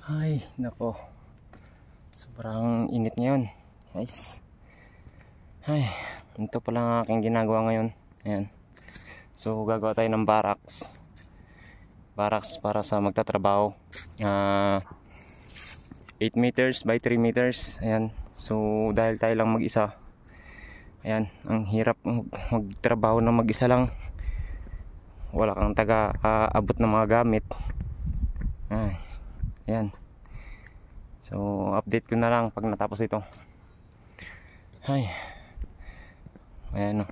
Ay, nako. Sobrang init ngayon, guys. Ay, ito pala ang aking ginagawa ngayon. Ayan. So, gagawa tayo ng barracks. Barracks para sa magtatrabaho. 8 meters by 3 meters. Ayan. So, dahil tayo lang mag-isa. Ayan, ang hirap magtrabaho na mag-isa lang. Wala kang taga-abot ng mga gamit. Ay, ayan. So, update ko na lang pag natapos ito. Ay. Ayan o.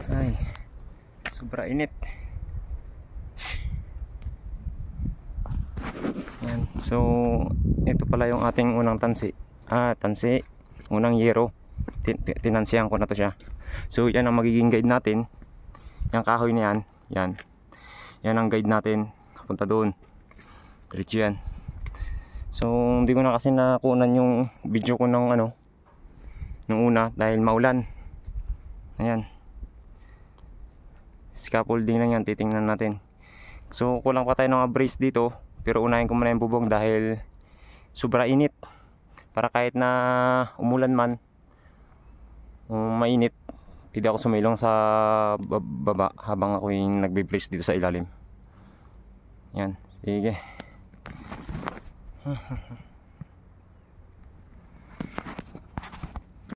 Ay. Sobra init. Ayan. So, ito pala yung ating unang tansi. Tansi. Unang yero. Tinansihan ko na to siya. So, yan ang magiging guide natin. Yung kahoy na yan, yan ang guide natin papunta doon. Diretso yan. So hindi ko na kasi nakunan yung video ko ng nung una dahil maulan. Ayan, scaffolding na yan, titingnan natin. So kulang pa tayo ng brace dito, pero unahin ko muna yung bubong dahil sobra init. Para kahit na umulan man, mainit, hindi ako sumilong sa baba habang ako yung nagbe-brace dito sa ilalim. Yan, sige.